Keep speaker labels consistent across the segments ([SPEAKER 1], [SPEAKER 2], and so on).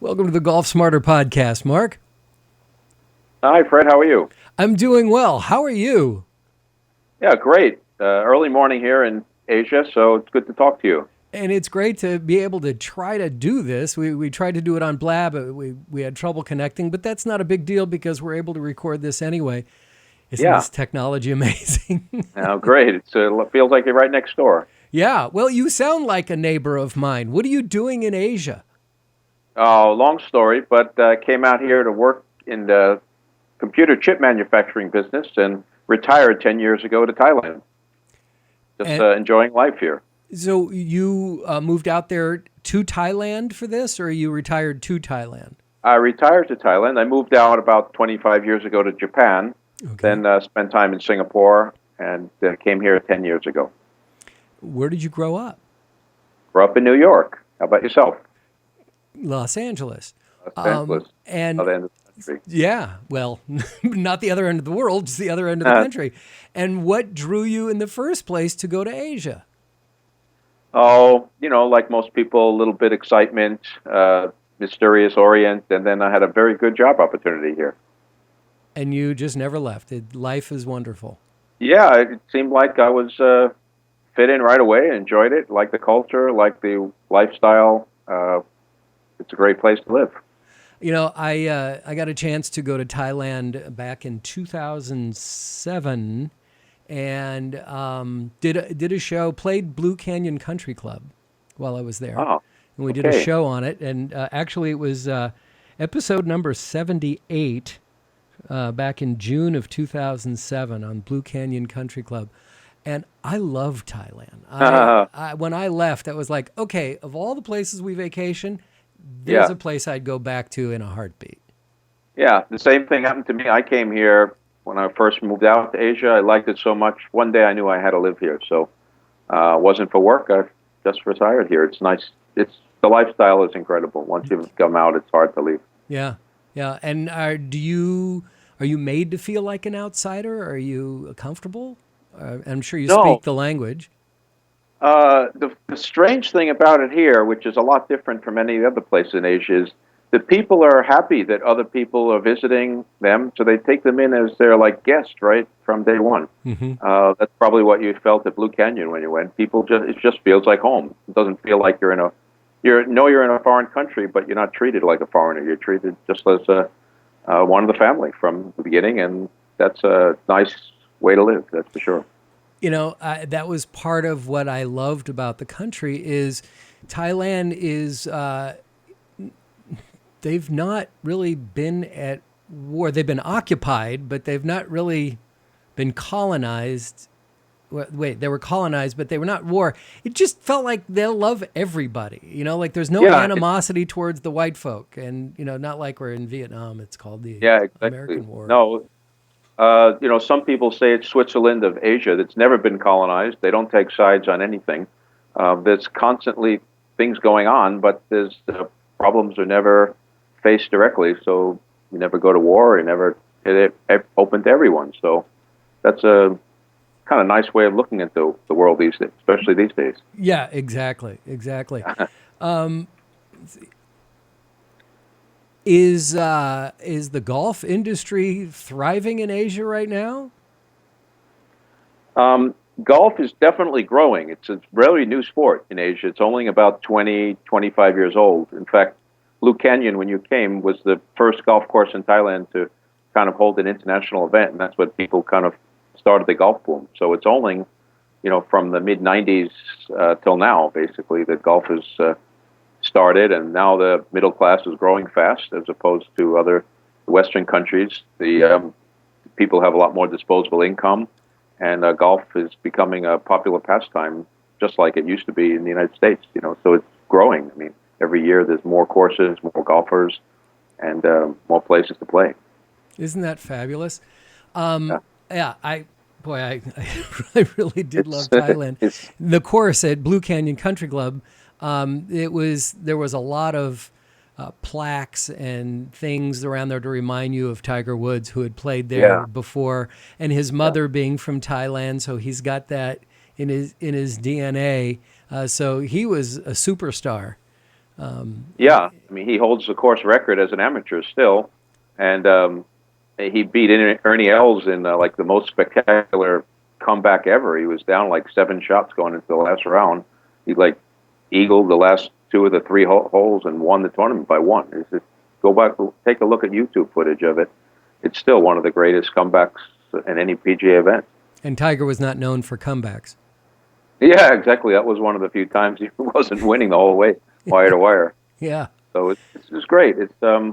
[SPEAKER 1] Welcome to the Golf Smarter podcast, Mark.
[SPEAKER 2] Hi, Fred. How are you?
[SPEAKER 1] I'm doing well. How are you?
[SPEAKER 2] Yeah, great. Early morning here in Asia, so it's good to talk to you.
[SPEAKER 1] And it's great to be able to try to do this. We tried to do it on Blab, but we had trouble connecting, but that's not a big deal because we're able to record this anyway. Isn't
[SPEAKER 2] Yeah.
[SPEAKER 1] this technology amazing?
[SPEAKER 2] Oh, great. It feels like you're right next door.
[SPEAKER 1] Yeah. Well, you sound like a neighbor of mine. What are you doing in Asia?
[SPEAKER 2] Oh, long story, but came out here to work in the computer chip manufacturing business and retired 10 years ago to Thailand. Just enjoying life here.
[SPEAKER 1] So you moved out there to Thailand for this, or you retired to Thailand?
[SPEAKER 2] I retired to Thailand. I moved out about 25 years ago to Japan, then spent time in Singapore, and came here 10 years ago.
[SPEAKER 1] Where did you grow up?
[SPEAKER 2] Grew up in New York. How about yourself?
[SPEAKER 1] Los Angeles.
[SPEAKER 2] Los Angeles,
[SPEAKER 1] and
[SPEAKER 2] other end of the country.
[SPEAKER 1] Yeah, well, not the other end of the world, just the other end of the country. And what drew you in the first place to go to Asia?
[SPEAKER 2] Oh, like most people, a little bit excitement, mysterious Orient, and then I had a very good job opportunity here.
[SPEAKER 1] And you just never left. Life is wonderful.
[SPEAKER 2] Yeah, it seemed like I was fit in right away, enjoyed it, liked the culture, liked the lifestyle. It's a great place to live.
[SPEAKER 1] I got a chance to go to Thailand back in 2007 and did a show, played Blue Canyon Country Club while I was there.
[SPEAKER 2] Oh,
[SPEAKER 1] and we did a show on it. And actually, it was episode number 78 back in June of 2007 on Blue Canyon Country Club. And I love Thailand. When I left, I was like, okay, of all the places we vacation, there's a place I'd go back to in a heartbeat.
[SPEAKER 2] Yeah, the same thing happened to me. I came here when I first moved out to Asia. I liked it so much. One day I knew I had to live here. So it wasn't for work. I just retired here. It's nice. The lifestyle is incredible. Once you come out, it's hard to leave.
[SPEAKER 1] Yeah, yeah. And are you made to feel like an outsider? Are you comfortable? I'm sure you speak the language.
[SPEAKER 2] The strange thing about it here, which is a lot different from any other place in Asia, is that people are happy that other people are visiting them, so they take them in as their guests right from day one.
[SPEAKER 1] Mm-hmm.
[SPEAKER 2] That's probably what you felt at Blue Canyon when you went. It just feels like home. It doesn't feel like you're in a foreign country, but you're not treated like a foreigner. You're treated just as one of the family from the beginning, and that's a nice way to live. That's for sure.
[SPEAKER 1] That was part of what I loved about the country is Thailand is, they've not really been at war. They've been occupied, but they've not really been colonized. Wait, they were colonized, but they were not war. It just felt like they'll love everybody. There's no animosity towards the white folk. And, not like we're in Vietnam. It's called the American War.
[SPEAKER 2] No. Some people say it's Switzerland of Asia that's never been colonized. They don't take sides on anything. There's constantly things going on, but problems are never faced directly. So you never go to war. It's open to everyone. So that's a kind of nice way of looking at the world these days, especially these days.
[SPEAKER 1] Yeah, exactly. Is the golf industry thriving in Asia right now?
[SPEAKER 2] Golf is definitely growing. It's a really new sport in Asia. It's only about 20, 25 years old. In fact, Blue Canyon, when you came, was the first golf course in Thailand to kind of hold an international event, and that's what people kind of started the golf boom. So it's only, from the mid-'90s till now, basically, that golf is started, and now the middle class is growing fast as opposed to other Western countries. The people have a lot more disposable income, and golf is becoming a popular pastime, just like it used to be in the United States. So it's growing. I mean, every year there's more courses, more golfers, and more places to play.
[SPEAKER 1] Isn't that fabulous? I really did love Thailand. The course at Blue Canyon Country Club. There was a lot of plaques and things around there to remind you of Tiger Woods, who had played there before, and his mother being from Thailand, so he's got that in his DNA. So he was a superstar
[SPEAKER 2] Yeah, I mean, he holds the course record as an amateur still, and he beat Ernie Els in like the most spectacular comeback ever. He was down like 7 shots going into the last round. He like eagled the last two of the three holes and won the tournament by one. It's just, go back, take a look at YouTube footage of it. It's still one of the greatest comebacks in any PGA event.
[SPEAKER 1] And Tiger was not known for comebacks.
[SPEAKER 2] Yeah, exactly. That was one of the few times he wasn't winning the whole way, wire to wire.
[SPEAKER 1] Yeah.
[SPEAKER 2] So it's great. It's yeah,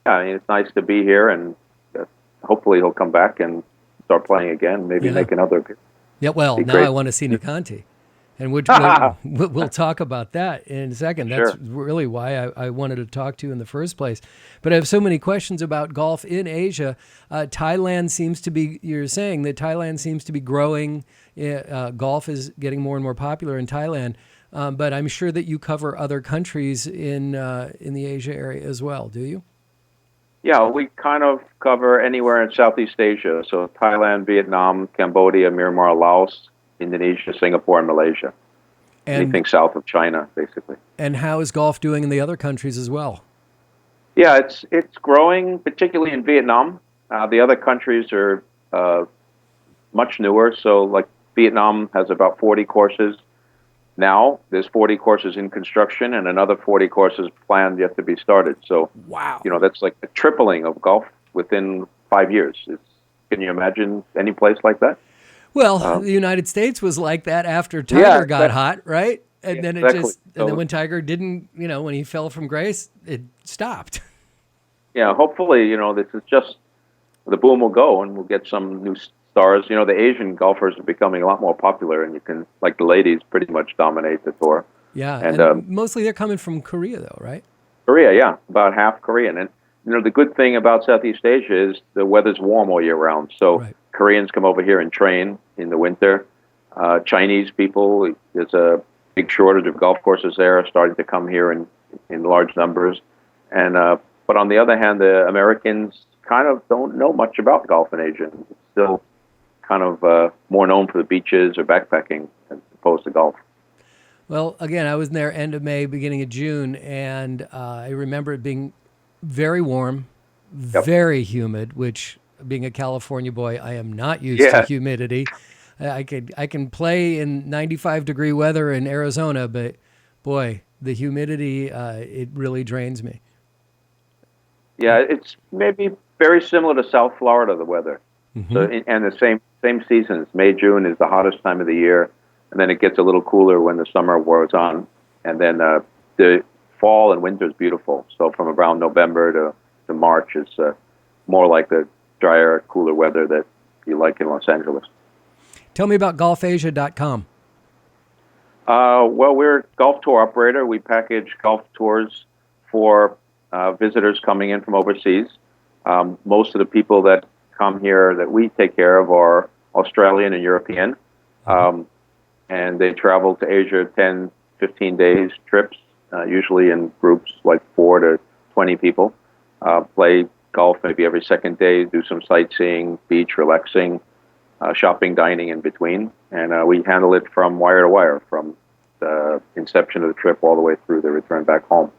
[SPEAKER 2] I mean, it's nice to be here, and hopefully he'll come back and start playing again. Maybe make another.
[SPEAKER 1] Yeah. Well, now
[SPEAKER 2] great.
[SPEAKER 1] I want to see Nikanti, and we'll talk about that in a second. That's really why I wanted to talk to you in the first place. But I have so many questions about golf in Asia. Thailand seems to be. You're saying that Thailand seems to be growing. Golf is getting more and more popular in Thailand. But I'm sure that you cover other countries in the Asia area as well, do you?
[SPEAKER 2] Yeah, we kind of cover anywhere in Southeast Asia. So Thailand, Vietnam, Cambodia, Myanmar, Laos, Indonesia, Singapore, and Malaysia. Anything south of China, basically.
[SPEAKER 1] And how is golf doing in the other countries as well?
[SPEAKER 2] Yeah, it's growing, particularly in Vietnam. The other countries are much newer. So like Vietnam has about 40 courses. Now there's 40 courses in construction and another 40 courses planned yet to be started. So,
[SPEAKER 1] wow,
[SPEAKER 2] that's like a tripling of golf within 5 years. Can you imagine any place like that?
[SPEAKER 1] Well, the United States was like that after Tiger got hot, right? And then then when Tiger didn't, when he fell from grace, it stopped.
[SPEAKER 2] Yeah, hopefully, this is just the boom will go and we'll get some new stars. The Asian golfers are becoming a lot more popular, and you can, like the ladies, pretty much dominate the tour.
[SPEAKER 1] Yeah, and mostly they're coming from Korea, though, right?
[SPEAKER 2] Korea, yeah, about half Korean. And the good thing about Southeast Asia is the weather's warm all year round. So Koreans come over here and train in the winter. Chinese people, there's a big shortage of golf courses there, are starting to come here in large numbers. And but on the other hand, the Americans kind of don't know much about golf in Asia. It's still kind of more known for the beaches or backpacking as opposed to golf.
[SPEAKER 1] Well, again, I was there end of May, beginning of June, and I remember it being very warm, very humid, which, being a California boy, I am not used to humidity. I can play in 95-degree weather in Arizona, but boy, the humidity, it really drains me.
[SPEAKER 2] Yeah, it's maybe very similar to South Florida, the weather. Mm-hmm. So, and the same seasons. May, June is the hottest time of the year, and then it gets a little cooler when the summer wears on, and then the fall and winter is beautiful. So from around November to March is more like the drier, cooler weather that you like in Los Angeles.
[SPEAKER 1] Tell me about golfasia.com.
[SPEAKER 2] Well, we're a golf tour operator. We package golf tours for visitors coming in from overseas. Most of the people that come here that we take care of are Australian and European. And they travel to Asia 10, 15 days trips, usually in groups like 4 to 20 people. Play golf maybe every second day, do some sightseeing, beach, relaxing, shopping, dining in between. And we handle it from wire to wire, from the inception of the trip all the way through the return back home.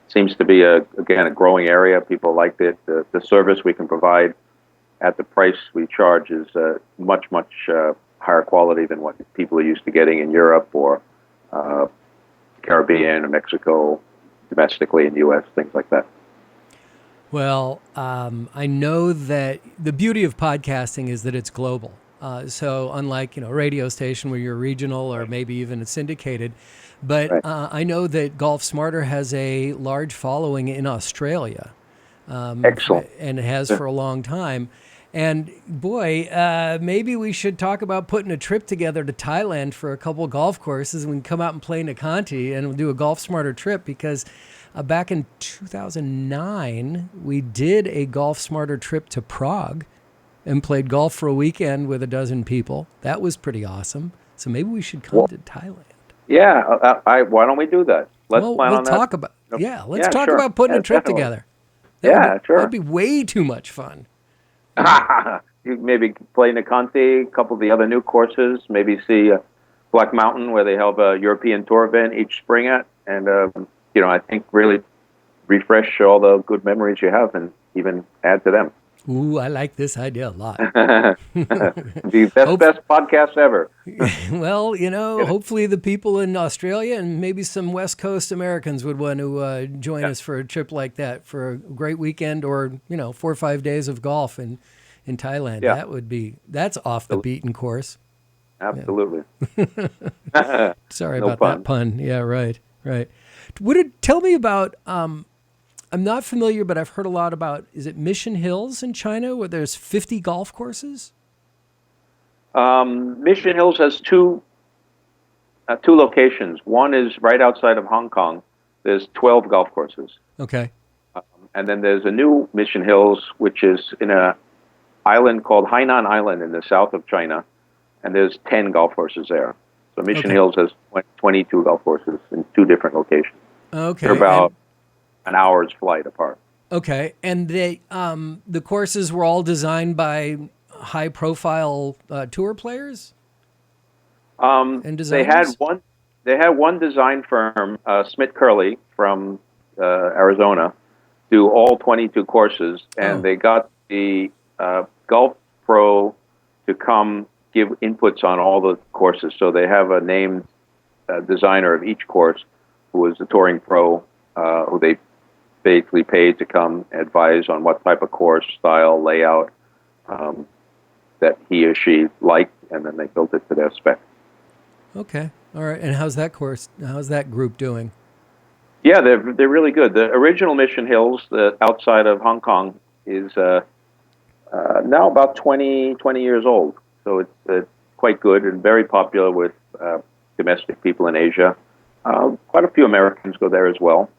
[SPEAKER 2] Seems to be, a growing area. People like it. The service we can provide at the price we charge is much higher quality than what people are used to getting in Europe or Caribbean or Mexico, domestically in the U.S., things like that.
[SPEAKER 1] Well, I know that the beauty of podcasting is that it's global. So unlike, a radio station where you're regional or maybe even syndicated, but I know that Golf Smarter has a large following in Australia.
[SPEAKER 2] Excellent.
[SPEAKER 1] And it has for a long time. And boy, maybe we should talk about putting a trip together to Thailand for a couple of golf courses. We can come out and play Nikanti and we'll do a Golf Smarter trip because back in 2009, we did a Golf Smarter trip to Prague and played golf for a weekend with a dozen people. That was pretty awesome. So maybe we should come to Thailand.
[SPEAKER 2] Yeah, why don't we do that? Let's plan on that.
[SPEAKER 1] Talk about about putting a trip together.
[SPEAKER 2] Sure.
[SPEAKER 1] That'd be way too much fun.
[SPEAKER 2] You maybe play Nikanti, a couple of the other new courses, maybe see Black Mountain where they have a European Tour event each spring at, and I think really refresh all the good memories you have, and even add to them.
[SPEAKER 1] Ooh, I like this idea a lot.
[SPEAKER 2] The best podcast ever.
[SPEAKER 1] Well, hopefully the people in Australia and maybe some West Coast Americans would want to join us for a trip like that for a great weekend, or 4 or 5 days of golf in Thailand.
[SPEAKER 2] Yeah,
[SPEAKER 1] That's off the beaten course.
[SPEAKER 2] absolutely.
[SPEAKER 1] Sorry
[SPEAKER 2] No
[SPEAKER 1] about
[SPEAKER 2] pun.
[SPEAKER 1] that pun. Yeah, right. Tell me about? I'm not familiar, but I've heard a lot about. Is it Mission Hills in China where there's 50 golf courses?
[SPEAKER 2] Mission Hills has two locations. One is right outside of Hong Kong. There's 12 golf courses.
[SPEAKER 1] Okay.
[SPEAKER 2] And then there's a new Mission Hills, which is in a island called Hainan Island in the south of China, and there's 10 golf courses there. So Mission Hills has 22 golf courses in two different locations.
[SPEAKER 1] Okay.
[SPEAKER 2] They're about an hour's flight apart.
[SPEAKER 1] Okay, and the courses were all designed by high-profile tour players and designers?
[SPEAKER 2] They had one design firm, Smith Curley from Arizona, do all 22 courses, and they got the Golf Pro to come give inputs on all the courses. So they have a named designer of each course who is a touring pro who they basically paid to come advise on what type of course, style, layout that he or she liked, and then they built it to their spec.
[SPEAKER 1] Okay, all right. And how's that group doing?
[SPEAKER 2] Yeah, they're really good. The original Mission Hills, outside of Hong Kong, is now about 20 years old. So it's quite good and very popular with domestic people in Asia. Quite a few Americans go there as well.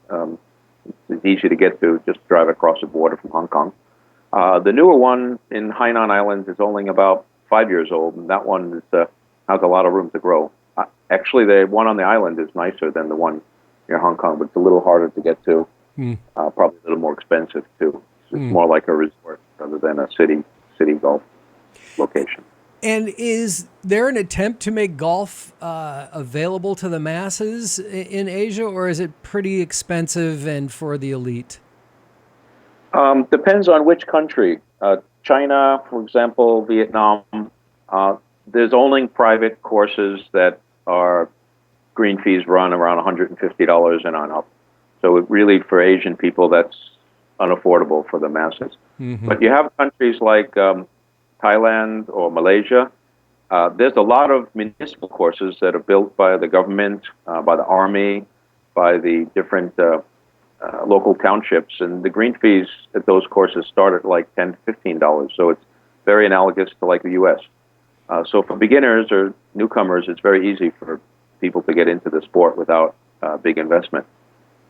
[SPEAKER 2] It's easy to get to, just drive across the border from Hong Kong. The newer one in Hainan Island is only about 5 years old, and that one has a lot of room to grow. Actually, the one on the island is nicer than the one near Hong Kong, but it's a little harder to get to. Probably a little more expensive too. It's more like a resort rather than a city golf location.
[SPEAKER 1] And is there an attempt to make golf available to the masses in Asia, or is it pretty expensive and for the elite?
[SPEAKER 2] Depends on which country. China, for example, Vietnam, there's only private courses that are green fees run around $150 and on up. So it really, for Asian people, that's unaffordable for the masses. But you have countries like Thailand or Malaysia. There's a lot of municipal courses that are built by the government, by the army, by the different local townships, and the green fees at those courses start at like $10 to $15. So it's very analogous to like the U.S. So for beginners or newcomers, it's very easy for people to get into the sport without big investment.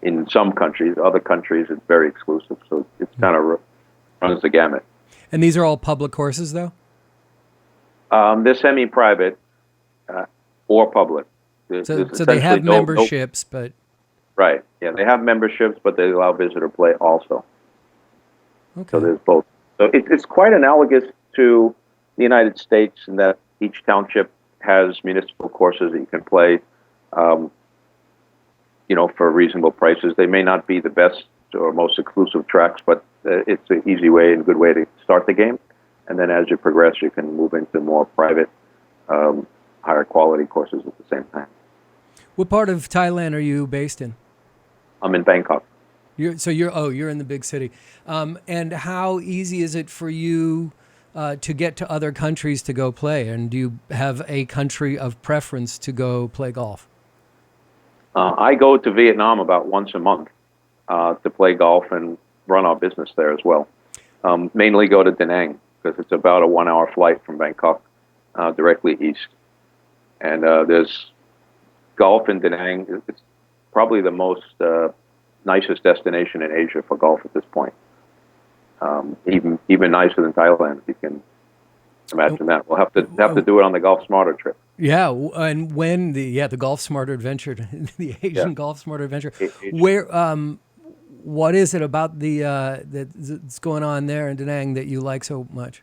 [SPEAKER 2] In some countries, other countries, it's very exclusive. So it's kind of runs the gamut.
[SPEAKER 1] And these are all public courses, though?
[SPEAKER 2] They're semi-private or public.
[SPEAKER 1] So they have memberships, but...
[SPEAKER 2] Right. Yeah, they have memberships, but they allow visitor play also.
[SPEAKER 1] Okay.
[SPEAKER 2] So there's both. So it's quite analogous to the United States in that each township has municipal courses that you can play, for reasonable prices. They may not be the best or most exclusive tracks, but it's an easy way and good way to start the game. And then as you progress, you can move into more private, higher quality courses at the same time.
[SPEAKER 1] What part of Thailand are you based in?
[SPEAKER 2] I'm in Bangkok.
[SPEAKER 1] You're in the big city. And how easy is it for you to get to other countries to go play? And do you have a country of preference to go play golf?
[SPEAKER 2] I go to Vietnam about once a month to play golf and run our business there as well. Mainly go to Da Nang because it's about a 1 hour flight from Bangkok directly east. And there's golf in Da Nang. It's probably the most nicest destination in Asia for golf at this point. Even nicer than Thailand, if you can imagine that. We'll have to do it on the Golf Smarter trip.
[SPEAKER 1] Yeah, and when the Golf Smarter adventure, the Asian Golf Smarter adventure, where what is it about that's going on there in Da Nang that you like so much?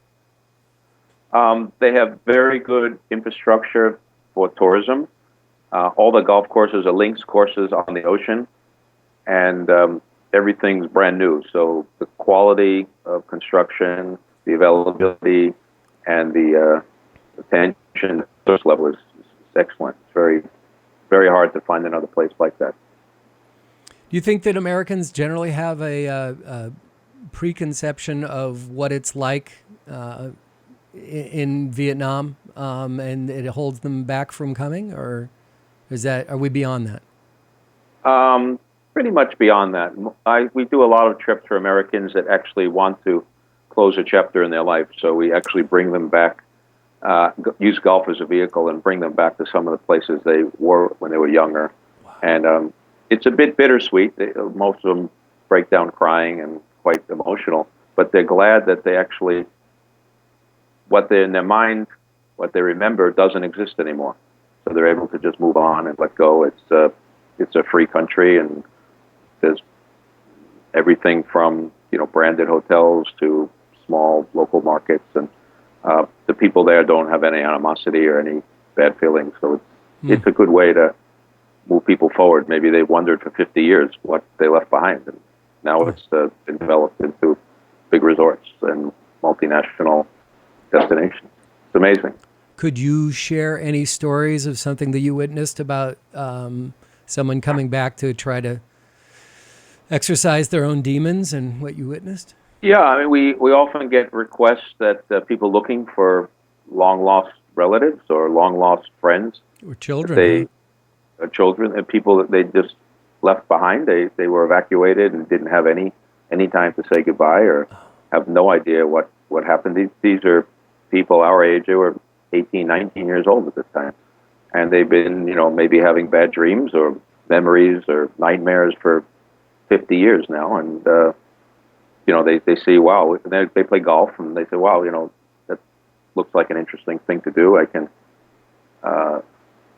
[SPEAKER 1] They
[SPEAKER 2] have very good infrastructure for tourism. All the golf courses are links courses on the ocean, and everything's brand new. So the quality of construction, the availability, and the attention service level is excellent. It's very, very hard to find another place like that.
[SPEAKER 1] Do you think that Americans generally have a preconception of what it's like in Vietnam, and it holds them back from coming, or are we beyond that?
[SPEAKER 2] Pretty much beyond that. We do a lot of trips for Americans that actually want to close a chapter in their life. So we actually bring them back, use golf as a vehicle, and bring them back to some of the places they were when they were younger. Wow. And it's a bit bittersweet. Most of them break down crying and quite emotional, but they're glad that they actually, what they're in their mind, what they remember doesn't exist anymore. So they're able to just move on and let go. It's a free country, and there's everything from branded hotels to small local markets, and the people there don't have any animosity or any bad feelings. So it's a good way to move people forward. Maybe they wondered for 50 years what they left behind, and now it's been developed into big resorts and multinational destinations. It's amazing.
[SPEAKER 1] Could you share any stories of something that you witnessed about someone coming back to try to exercise their own demons, and what you witnessed?
[SPEAKER 2] Yeah, I mean, we often get requests that people looking for long-lost relatives or long-lost friends.
[SPEAKER 1] Or children.
[SPEAKER 2] Children and people that they just left behind. They were evacuated and didn't have any time to say goodbye, or have no idea what happened. These are people our age. They were 18, 19 years old at this time. And they've been, maybe having bad dreams or memories or nightmares for 50 years now. And, they see, wow, they play golf, and they say, wow, that looks like an interesting thing to do. I can,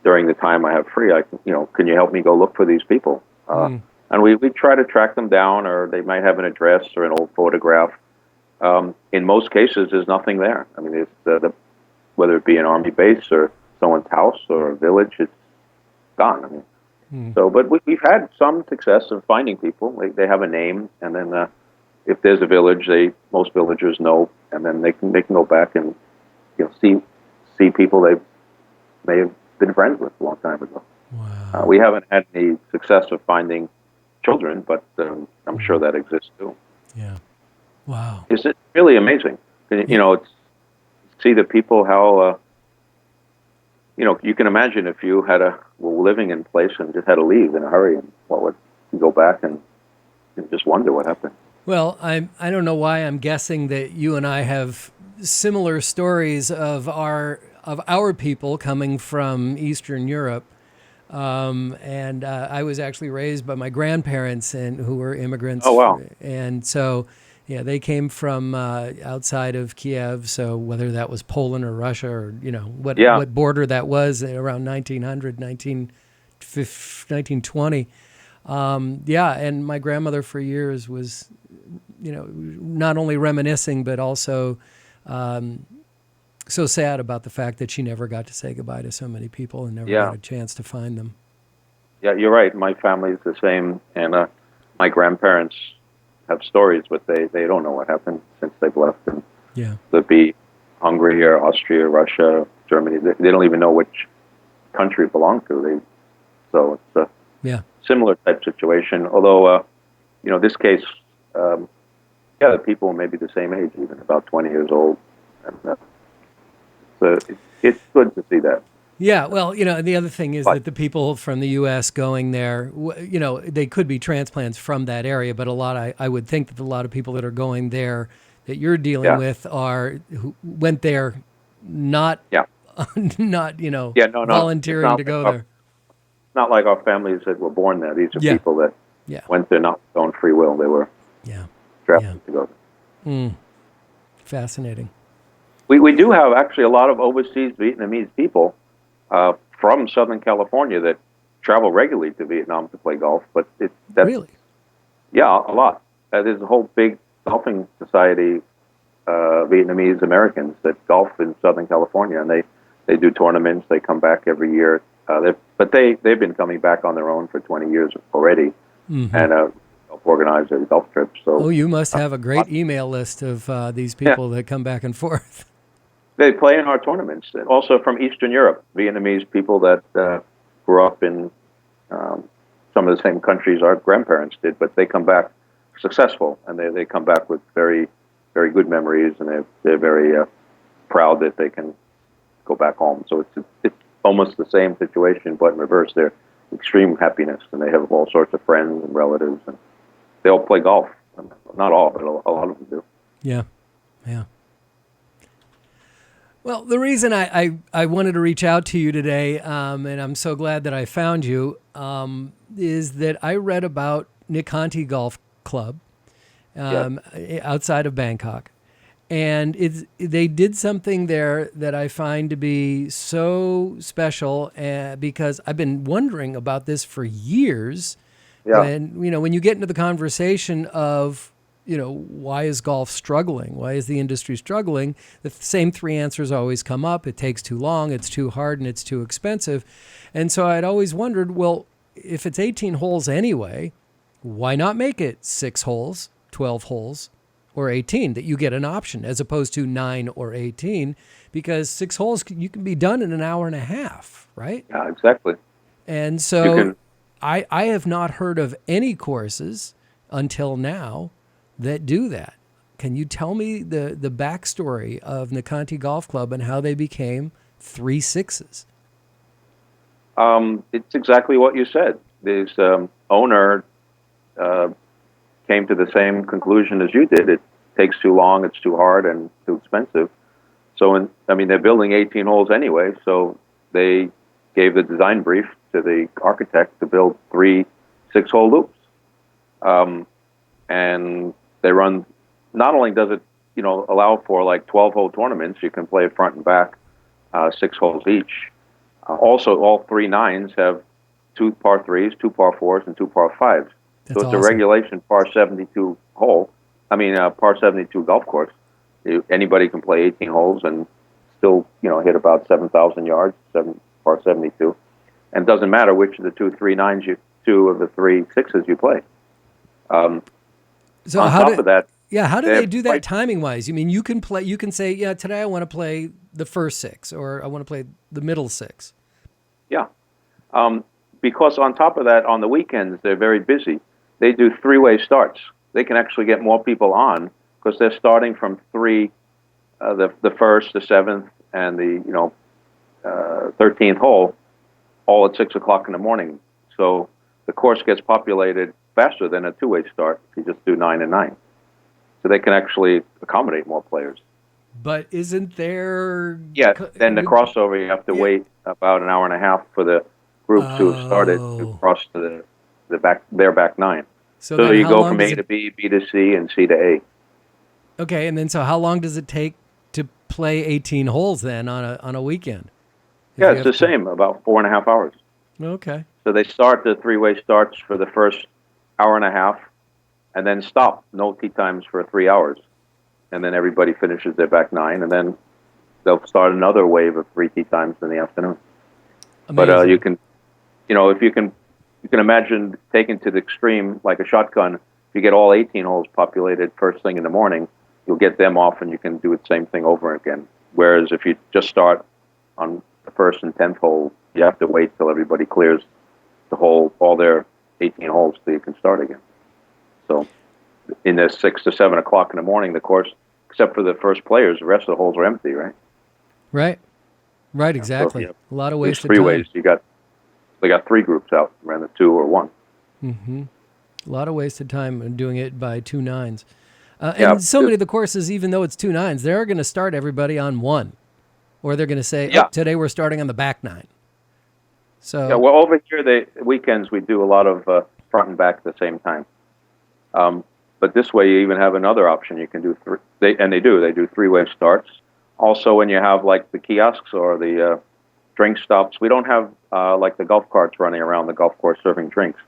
[SPEAKER 2] during the time I have free, can you help me go look for these people? And we try to track them down, or they might have an address or an old photograph. In most cases, there's nothing there. I mean, it's whether it be an army base or someone's house or a village, it's gone. I mean, but we've had some success of finding people. They have a name, and then if there's a village, most villagers know, and then they can go back and see people they may have been friends with a long time ago.
[SPEAKER 1] Wow.
[SPEAKER 2] We haven't had any success of finding children, but I'm sure that exists too.
[SPEAKER 1] Yeah. Wow.
[SPEAKER 2] It's really amazing. It's see the people how. You can imagine if you were living in place and just had to leave in a hurry, and what would you go back and just wonder what happened.
[SPEAKER 1] Well, I don't know why I'm guessing that you and I have similar stories of our people coming from Eastern Europe, and I was actually raised by my grandparents who were immigrants.
[SPEAKER 2] Oh wow!
[SPEAKER 1] And so. Yeah, they came from outside of Kiev, so whether that was Poland or Russia or, what border that was around 1900, 1920. And my grandmother for years was, not only reminiscing, but also so sad about the fact that she never got to say goodbye to so many people and never got a chance to find them. Yeah,
[SPEAKER 2] you're right. My family's the same, and my grandparents have stories, but they don't know what happened since they've left. And they'd be Hungary or Austria, Russia, Germany. They don't even know which country it belonged to. So it's a similar type situation. Although, this case, the people may be the same age, even about 20 years old. And so it's good to see that.
[SPEAKER 1] Yeah, well, the other thing is that the people from the U.S. going there, they could be transplants from that area, but I would think that a lot of people that are going there that you're dealing with who went there not volunteering to go there.
[SPEAKER 2] It's not like our families that were born there. These are people that went there not of their own free will. They were drafted to go there.
[SPEAKER 1] Fascinating.
[SPEAKER 2] We do have actually a lot of overseas Vietnamese people from Southern California that travel regularly to Vietnam to play golf, but
[SPEAKER 1] really?
[SPEAKER 2] Yeah, a lot. There's a whole big golfing society, Vietnamese Americans that golf in Southern California, and they do tournaments. They come back every year But they've been coming back on their own for 20 years already, and help organize their golf trips. So
[SPEAKER 1] Oh, you must have a great email list of these people that come back and forth.
[SPEAKER 2] they play in our tournaments, and also from Eastern Europe, Vietnamese people that grew up in some of the same countries our grandparents did, but they come back successful, and they come back with very, very good memories, and they're very proud that they can go back home. So it's almost the same situation, but in reverse. They're extreme happiness, and they have all sorts of friends and relatives, and they all play golf. Not all, but a lot of them do.
[SPEAKER 1] Yeah, yeah. Well, the reason I wanted to reach out to you today, and I'm so glad that I found you, is that I read about Nikanti Golf Club outside of Bangkok. And they did something there that I find to be so special because I've been wondering about this for years.
[SPEAKER 2] Yeah.
[SPEAKER 1] When you get into the conversation of, why is golf struggling? Why is the industry struggling? The same three answers always come up. It takes too long, it's too hard, and it's too expensive. And so I'd always wondered, well, if it's 18 holes anyway, why not make it 6 holes, 12 holes, or 18, that you get an option as opposed to 9 or 18, because 6 holes, you can be done in an hour and a half, right?
[SPEAKER 2] Yeah, exactly.
[SPEAKER 1] And so I have not heard of any courses until now that do that. Can you tell me the backstory of Nikanti Golf Club and how they became 3 6s?
[SPEAKER 2] It's exactly what you said. This owner came to the same conclusion as you did. It takes too long, it's too hard, and too expensive. So, they're building 18 holes anyway, so they gave the design brief to the architect to build 3 6-hole loops. And they run, not only does it, allow for like 12-hole tournaments, you can play front and back, 6 holes each. Also, all 3 9s have 2 par 3s, 2 par 4s, and 2 par 5s.
[SPEAKER 1] That's
[SPEAKER 2] so it's
[SPEAKER 1] awesome.
[SPEAKER 2] A regulation par 72 hole. Par 72 golf course. Anybody can play 18 holes and still, hit about 7,000 yards, par 72. And it doesn't matter which of the 2 3 9s 2 of the 3 6s you play.
[SPEAKER 1] So how do they do that timing wise? You can play. You can say, today I want to play the first 6, or I want to play the middle 6.
[SPEAKER 2] Yeah, because on top of that, on the weekends they're very busy. They do 3-way starts. They can actually get more people on because they're starting from 3, the first, the 7th, and the 13th hole, all at 6 o'clock in the morning. So the course gets populated faster than a 2-way start if you just do 9 and 9. So they can actually accommodate more players.
[SPEAKER 1] But isn't there?
[SPEAKER 2] Yeah. Then the crossover, you have to wait about an hour and a half for the groups who have started to cross to their back 9. So you go from A to B, B to C, and C to A.
[SPEAKER 1] Okay, and then so how long does it take to play 18 holes then on a weekend?
[SPEAKER 2] Yeah, it's the same, about 4.5 hours.
[SPEAKER 1] Okay.
[SPEAKER 2] So they start the 3-way starts for the first hour and a half, and then stop, no tee times for 3 hours, and then everybody finishes their back 9, and then they'll start another wave of 3 tee times in the afternoon. Amazing. But you can, if you can imagine taking to the extreme like a shotgun. If you get all 18 holes populated first thing in the morning, you'll get them off, and you can do the same thing over again. Whereas if you just start on the first and 10th hole, you have to wait till everybody clears all their 18 holes so you can start again. So in the 6 to 7 o'clock in the morning, the course, except for the first players, the rest of the holes are empty, right?
[SPEAKER 1] Right, exactly.
[SPEAKER 2] So,
[SPEAKER 1] a lot of wasted time.
[SPEAKER 2] 3 ways. They got 3 groups out, ran the 2 or 1.
[SPEAKER 1] Mm-hmm. A lot of wasted time doing it by 2 9s. And so many of the courses, even though it's 2 9s, they're going to start everybody on 1. Or they're going to say, today we're starting on the back 9. So
[SPEAKER 2] well, over here, the weekends, we do a lot of front and back at the same time. But this way, you even have another option. You can do they do 3-way starts. Also, when you have like the kiosks or the drink stops, we don't have like the golf carts running around the golf course serving drinks.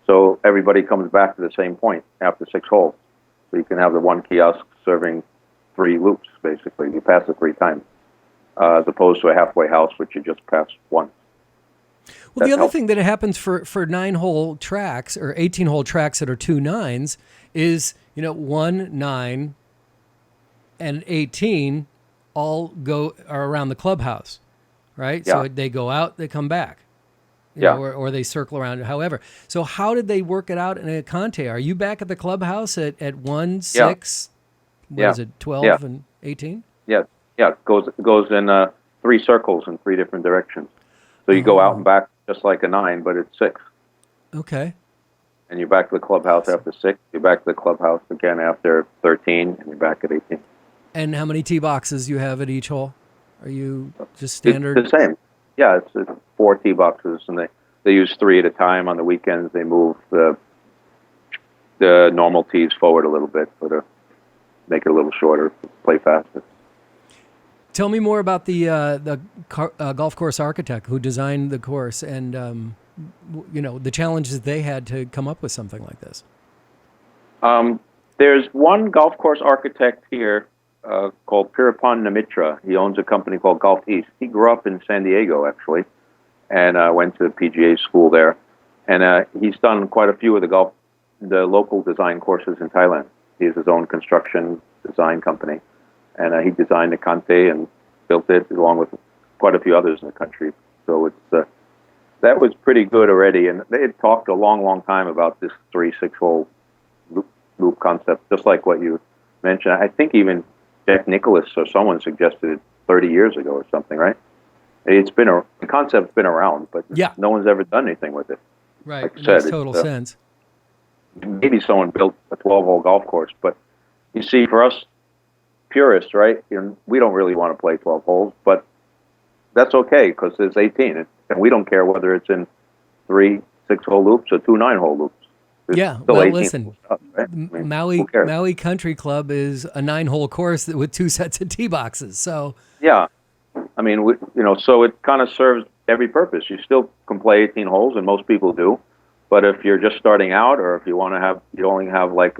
[SPEAKER 2] So everybody comes back to the same point after 6 holes. So you can have the one kiosk serving 3 loops, basically. You pass it 3 times, as opposed to a halfway house, which you just pass once.
[SPEAKER 1] Well, the other thing that happens for 9-hole tracks or 18-hole tracks that are 2 9s is, 1, 9, and 18 all are around the clubhouse, right?
[SPEAKER 2] Yeah.
[SPEAKER 1] So they go out, they come back, or they circle around, however. So how did they work it out in a Conte? Are you back at the clubhouse at 1, 6, what is it, 12 and 18?
[SPEAKER 2] Yeah, it goes in 3 circles in 3 different directions. So you go out and back just like a 9, but it's 6.
[SPEAKER 1] Okay.
[SPEAKER 2] And you're back to the clubhouse after 6. You're back to the clubhouse again after 13, and you're back at 18.
[SPEAKER 1] And how many tee boxes you have at each hole? Are you just standard?
[SPEAKER 2] It's the same. Yeah, it's 4 tee boxes, and they use 3 at a time. On the weekends, they move the normal tees forward a little bit to make it a little shorter, play faster.
[SPEAKER 1] Tell me more about the golf course architect who designed the course and the challenges they had to come up with something like this.
[SPEAKER 2] There's one golf course architect here called Pirappan Namitra. He owns a company called Golf East. He grew up in San Diego, actually, and went to the PGA school there. And he's done quite a few of the local design courses in Thailand. He has his own construction design company. And he designed Nikanti and built it along with quite a few others in the country. So that was pretty good already. And they had talked a long, long time about this 3 6-hole loop concept, just like what you mentioned. I think even Jack Nicklaus or someone suggested it 30 years ago or something, right? The concept's been around, but no one's ever done anything with it.
[SPEAKER 1] Right,
[SPEAKER 2] like
[SPEAKER 1] it makes total sense.
[SPEAKER 2] Maybe someone built a 12-hole golf course, but you see, for us purists, right? We don't really want to play 12 holes, but that's okay because there's 18, and we don't care whether it's in 3 6-hole loops or 2 9-hole loops.
[SPEAKER 1] Yeah, well, listen, stuff, right? Maui Country Club is a 9-hole course with 2 sets of tee boxes. So
[SPEAKER 2] yeah, I mean, so it kind of serves every purpose. You still can play 18 holes, and most people do. But if you're just starting out, or if you only have like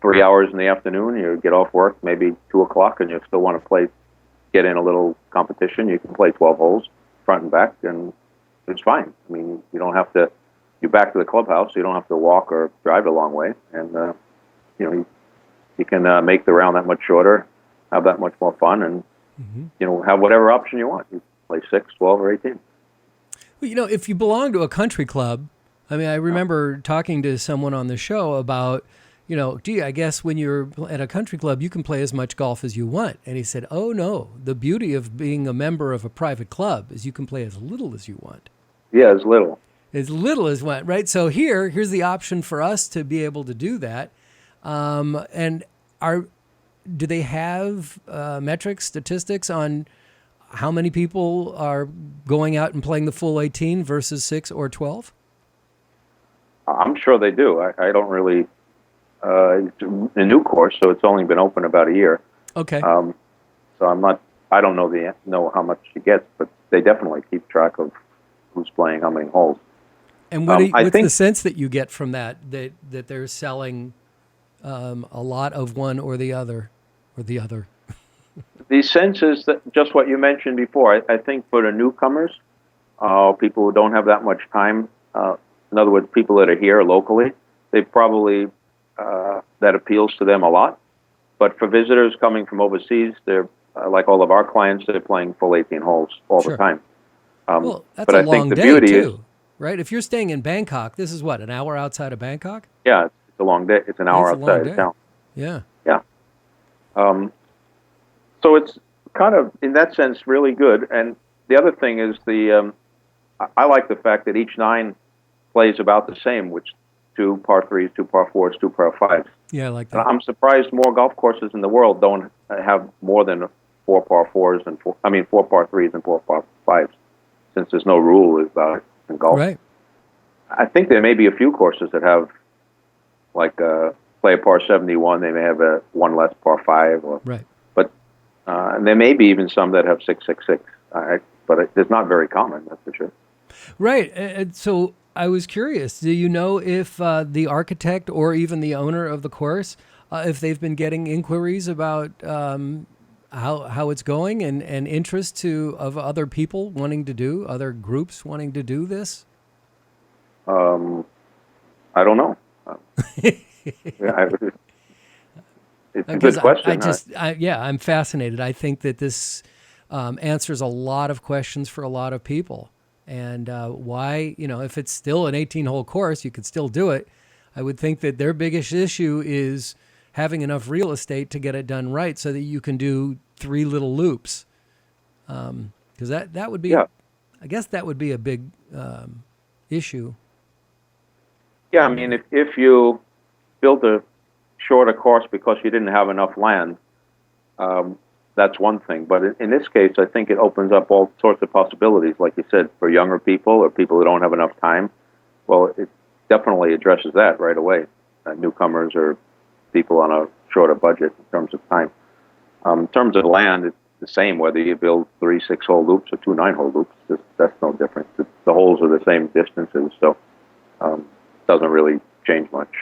[SPEAKER 2] 3 hours in the afternoon, you get off work maybe 2 o'clock, and you still want to get in a little competition, you can play 12 holes front and back, and it's fine. I mean, you don't have to. You're back to the clubhouse, so you don't have to walk or drive a long way, and you can make the round that much shorter, have that much more fun, and have whatever option you want. You play 6, 12, or 18.
[SPEAKER 1] Well, if you belong to a country club, I mean, I remember talking to someone on the show about, I guess when you're at a country club, you can play as much golf as you want. And he said, oh, no, the beauty of being a member of a private club is you can play as little as you want.
[SPEAKER 2] Yeah, as little.
[SPEAKER 1] As little as what, right? So here's the option for us to be able to do that. And do they have metrics, statistics on how many people are going out and playing the full 18 versus 6 or 12?
[SPEAKER 2] I'm sure they do. I don't really. It's a new course, so it's only been open about a year.
[SPEAKER 1] Okay.
[SPEAKER 2] So I'm not. I don't know how much you get, but they definitely keep track of who's playing how many holes.
[SPEAKER 1] And what's the sense that you get from that they're selling a lot of one or the other,
[SPEAKER 2] The sense is that just what you mentioned before. I think for the newcomers, people who don't have that much time, in other words, people that are here locally, they probably that appeals to them a lot. But for visitors coming from overseas, they're like all of our clients, they're playing full 18 holes all the time.
[SPEAKER 1] Well, that's
[SPEAKER 2] but
[SPEAKER 1] a
[SPEAKER 2] I
[SPEAKER 1] long
[SPEAKER 2] think the
[SPEAKER 1] day
[SPEAKER 2] beauty
[SPEAKER 1] too.
[SPEAKER 2] is,
[SPEAKER 1] right? If you're staying in Bangkok, this is what, an hour outside of Bangkok?
[SPEAKER 2] Yeah, it's a long day. It's an hour outside of town.
[SPEAKER 1] Yeah.
[SPEAKER 2] Yeah. So it's kind of, in that sense, really good. And the other thing is I like the fact that each 9 plays about the same, which 2 par 3s, 2 par 4s, 2 par 5s.
[SPEAKER 1] Yeah, I like that.
[SPEAKER 2] And I'm surprised more golf courses in the world don't have more than 4 par 4s and 4 par 3s and 4 par 5s, since there's no rule about it in golf.
[SPEAKER 1] Right.
[SPEAKER 2] I think there may be a few courses that have, like, play a par 71, they may have a 1 less par 5.
[SPEAKER 1] Right.
[SPEAKER 2] But and there may be even some that have 666. But it's not very common, that's for sure.
[SPEAKER 1] Right. And so I was curious, do you know if the architect or even the owner of the course, if they've been getting inquiries about how it's going and interest of other people wanting to do, other groups wanting to do this?
[SPEAKER 2] I don't know. Yeah, it's a good question.
[SPEAKER 1] I'm fascinated. I think that this answers a lot of questions for a lot of people. And why, if it's still an 18-hole course, you could still do it. I would think that their biggest issue is having enough real estate to get it done right so that you can do 3 little loops. Because that would be,
[SPEAKER 2] Yeah.
[SPEAKER 1] I guess that would be a big issue.
[SPEAKER 2] Yeah, I mean, if you build a shorter course because you didn't have enough land, that's one thing. But in this case, I think it opens up all sorts of possibilities, like you said, for younger people or people who don't have enough time. Well, it definitely addresses that right away. Newcomers or people on a shorter budget in terms of time. In terms of land, it's the same whether you build 3 6-hole loops or 2 9-hole loops. That's no different. The holes are the same distances, so it doesn't really change much.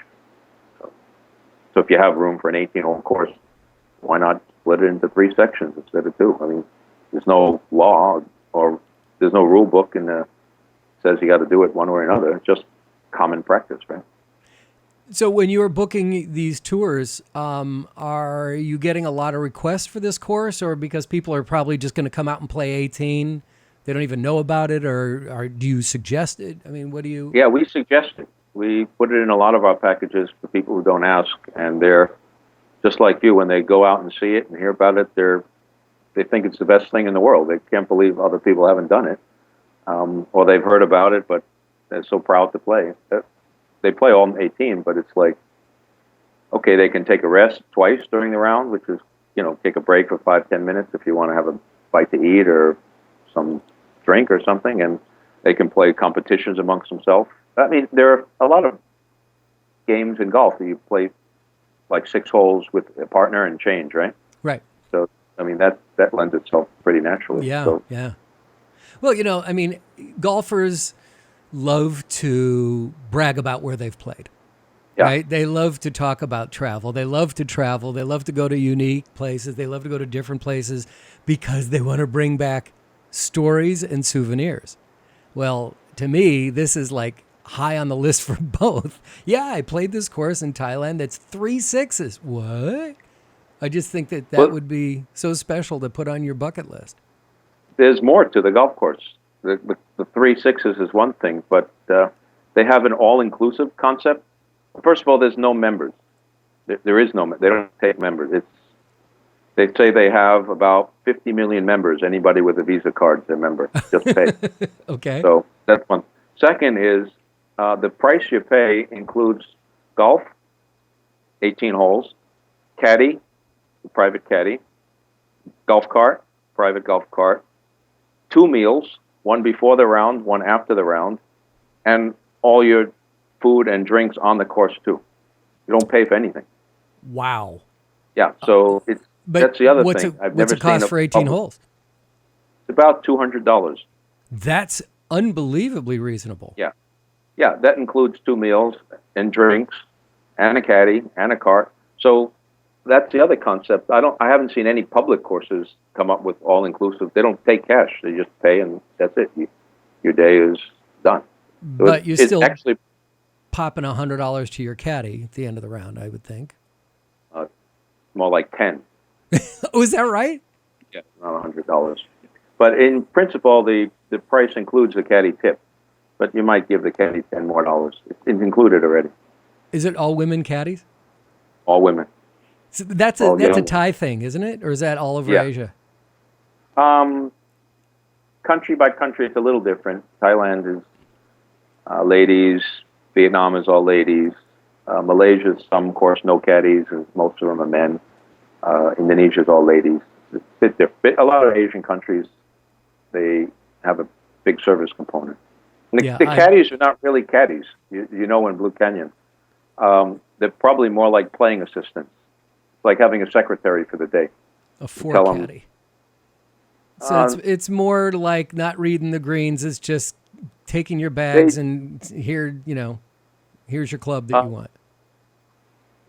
[SPEAKER 2] So if you have room for an 18-hole course, why not split it into 3 sections instead of 2? I mean, there's no law or there's no rule book says you got to do it one way or another. It's just common practice, right?
[SPEAKER 1] So when you are booking these tours, are you getting a lot of requests for this course, or because people are probably just going to come out and play 18, they don't even know about it, or do you suggest it? I mean, what do you?
[SPEAKER 2] Yeah, we suggest it. We put it in a lot of our packages for people who don't ask, and they're just like you. When they go out and see it and hear about it, they think it's the best thing in the world. They can't believe other people haven't done it, or they've heard about it, but they're so proud to play. They play all 18, but it's like, okay, they can take a rest twice during the round, which is, take a break for 5-10 minutes if you want to have a bite to eat or some drink or something, and they can play competitions amongst themselves. I mean, there are a lot of games in golf that you play like 6 holes with a partner and change, right?
[SPEAKER 1] Right.
[SPEAKER 2] So, I mean, that lends itself pretty naturally.
[SPEAKER 1] Yeah,
[SPEAKER 2] So,
[SPEAKER 1] yeah. Well, I mean, golfers love to brag about where they've played.
[SPEAKER 2] yeah.
[SPEAKER 1] Right? They love to talk about travel. They love to travel. They love to go to unique places. They love to go to different places because they want to bring back stories and souvenirs. Well, to me, this is like high on the list for both. Yeah, I played this course in Thailand. That's 3 6s. What? I just think that would be so special to put on your bucket list.
[SPEAKER 2] There's more to the golf course. The 3 6s is one thing, but they have an all-inclusive concept. First of all, there's no members. There is no. They don't take members. They say they have about 50 million members. Anybody with a Visa card is a member. Just pay.
[SPEAKER 1] Okay.
[SPEAKER 2] So that's one. Second is the price you pay includes golf, 18 holes, caddy, private caddy, golf cart, private golf cart, 2 meals, one before the round, one after the round, and all your food and drinks on the course too. You don't pay for anything.
[SPEAKER 1] Wow.
[SPEAKER 2] Yeah, so that's the other thing.
[SPEAKER 1] What's it cost for 18 holes?
[SPEAKER 2] It's about $200.
[SPEAKER 1] That's unbelievably reasonable.
[SPEAKER 2] Yeah. Yeah, that includes 2 meals and drinks and a caddy and a cart. So that's the other concept. I haven't seen any public courses come up with all inclusive. They don't take cash. They just pay and that's it. Your day is done. So
[SPEAKER 1] but you're still
[SPEAKER 2] actually
[SPEAKER 1] popping $100 to your caddy at the end of the round, I would think.
[SPEAKER 2] More like 10.
[SPEAKER 1] Oh, is that right?
[SPEAKER 2] Yeah, not $100. But in principle, the price includes the caddy tip. But you might give the caddy $10 more. It's included already.
[SPEAKER 1] Is it all women caddies?
[SPEAKER 2] All women.
[SPEAKER 1] So that's a Thai thing, isn't it? Or is that all over Asia?
[SPEAKER 2] Country by country, it's a little different. Thailand is ladies. Vietnam is all ladies. Malaysia is some, of course, no caddies, and most of them are men. Indonesia is all ladies. It's a bit different. A lot of Asian countries, they have a big service component. And the caddies are not really caddies. You know, in Blue Canyon, they're probably more like playing assistants. It's like having a secretary for the day.
[SPEAKER 1] A four caddy. So it's more like not reading the greens. It's just taking your bags and here's your club that you want.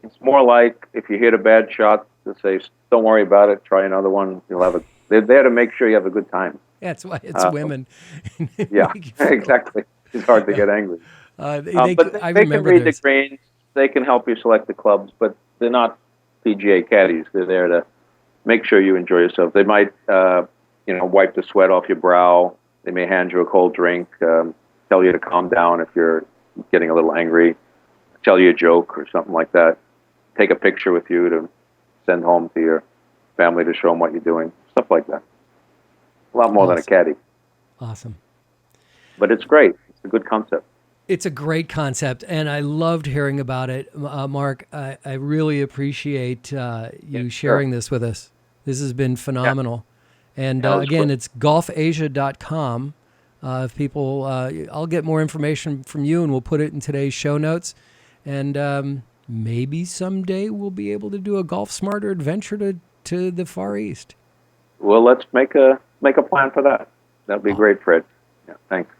[SPEAKER 2] It's more like if you hit a bad shot, to say, don't worry about it. Try another one. You'll have a. They're there to make sure you have a good time.
[SPEAKER 1] That's why it's women.
[SPEAKER 2] Yeah, exactly. It's hard to get angry. But
[SPEAKER 1] I
[SPEAKER 2] they can
[SPEAKER 1] remember
[SPEAKER 2] read the
[SPEAKER 1] this.
[SPEAKER 2] greens. They can help you select the clubs, but they're not PGA caddies. They're there to make sure you enjoy yourself. They might, wipe the sweat off your brow. They may hand you a cold drink, tell you to calm down if you're getting a little angry, tell you a joke or something like that. Take a picture with you to send home to your family to show them what you're doing. Stuff like that. A lot more than a caddy.
[SPEAKER 1] Awesome.
[SPEAKER 2] But it's great. It's a good concept.
[SPEAKER 1] It's a great concept, and I loved hearing about it, Mark. I really appreciate you sharing this with us. This has been phenomenal. Yeah. And again, it's golfasia.com. If people, I'll get more information from you, and we'll put it in today's show notes. And maybe someday we'll be able to do a Golf Smarter adventure to the Far East.
[SPEAKER 2] Well, let's make a plan for that. That'd be great, Fred. Yeah, thanks.